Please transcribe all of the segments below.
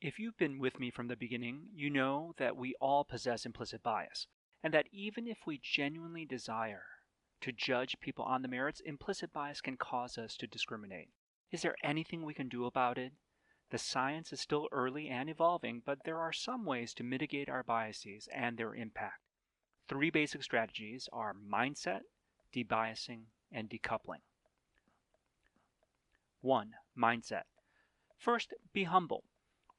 If you've been with me from the beginning, you know that we all possess implicit bias, and that even if we genuinely desire to judge people on the merits, implicit bias can cause us to discriminate. Is there anything we can do about it? The science is still early and evolving, but there are some ways to mitigate our biases and their impact. Three basic strategies are mindset, debiasing, and decoupling. 1. Mindset. First, be humble.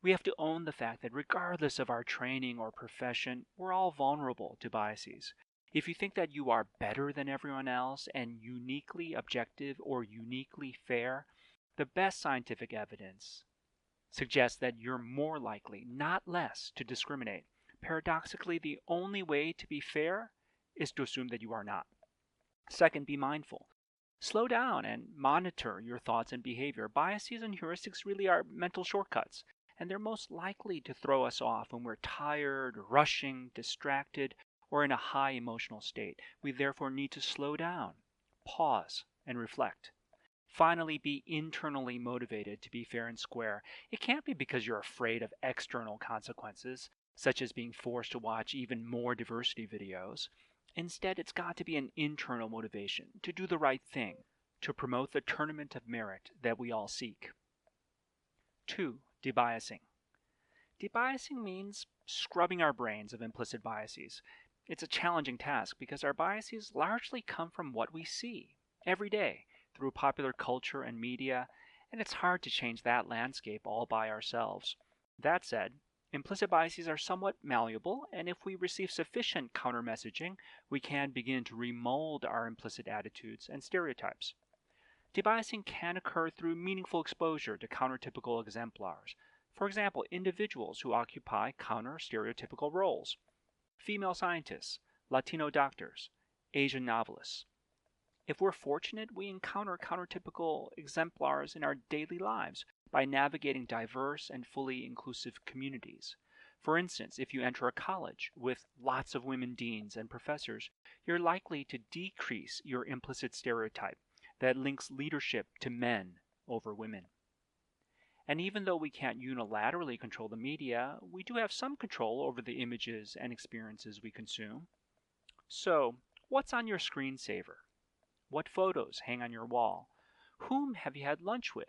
We have to own the fact that regardless of our training or profession, we're all vulnerable to biases. If you think that you are better than everyone else and uniquely objective or uniquely fair, the best scientific evidence suggests that you're more likely, not less, to discriminate. Paradoxically, the only way to be fair is to assume that you are not. Second, be mindful. Slow down and monitor your thoughts and behavior. Biases and heuristics really are mental shortcuts, and they're most likely to throw us off when we're tired, rushing, distracted, or in a high emotional state. We therefore need to slow down, pause, and reflect. Finally, be internally motivated to be fair and square. It can't be because you're afraid of external consequences, such as being forced to watch even more diversity videos. Instead, it's got to be an internal motivation to do the right thing, to promote the tournament of merit that we all seek. 2. Debiasing. Debiasing means scrubbing our brains of implicit biases. It's a challenging task because our biases largely come from what we see every day through popular culture and media, and it's hard to change that landscape all by ourselves. That said, implicit biases are somewhat malleable, and if we receive sufficient counter-messaging, we can begin to remold our implicit attitudes and stereotypes. Debiasing can occur through meaningful exposure to countertypical exemplars. For example, individuals who occupy counter-stereotypical roles. Female scientists, Latino doctors, Asian novelists. If we're fortunate, we encounter countertypical exemplars in our daily lives by navigating diverse and fully inclusive communities. For instance, if you enter a college with lots of women deans and professors, you're likely to decrease your implicit stereotype that links leadership to men over women. And even though we can't unilaterally control the media, we do have some control over the images and experiences we consume. So, what's on your screensaver? What photos hang on your wall? Whom have you had lunch with?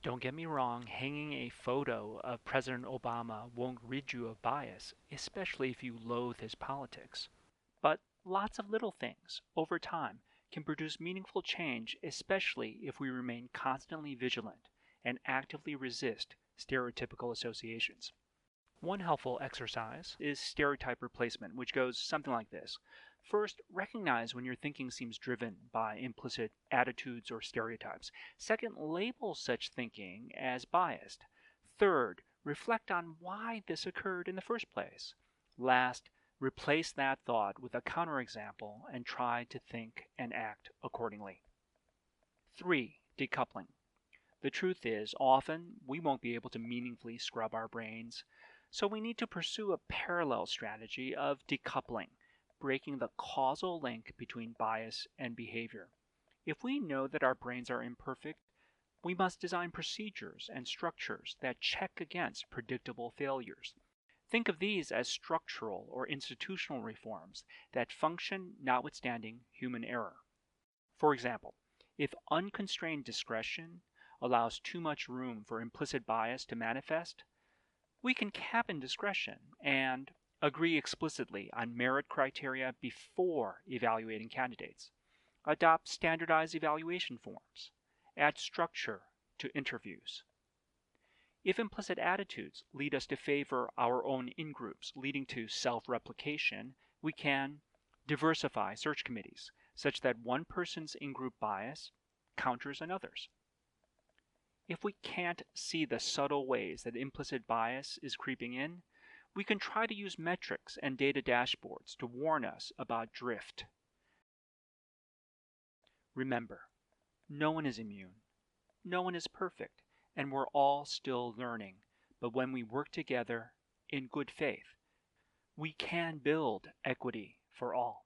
Don't get me wrong, hanging a photo of President Obama won't rid you of bias, especially if you loathe his politics. But lots of little things, over time, can produce meaningful change, especially if we remain constantly vigilant and actively resist stereotypical associations. One helpful exercise is stereotype replacement, which goes something like this. First, recognize when your thinking seems driven by implicit attitudes or stereotypes. Second, label such thinking as biased. Third, reflect on why this occurred in the first place. Last, replace that thought with a counterexample and try to think and act accordingly. 3. Decoupling. The truth is, often we won't be able to meaningfully scrub our brains, so we need to pursue a parallel strategy of decoupling, breaking the causal link between bias and behavior. If we know that our brains are imperfect, we must design procedures and structures that check against predictable failures. Think of these as structural or institutional reforms that function notwithstanding human error. For example, if unconstrained discretion allows too much room for implicit bias to manifest, we can cap in discretion and agree explicitly on merit criteria before evaluating candidates. Adopt standardized evaluation forms. Add structure to interviews. If implicit attitudes lead us to favor our own in-groups, leading to self-replication, we can diversify search committees such that one person's in-group bias counters another's. If we can't see the subtle ways that implicit bias is creeping in, we can try to use metrics and data dashboards to warn us about drift. Remember, no one is immune, no one is perfect, and we're all still learning. But when we work together in good faith, we can build equity for all.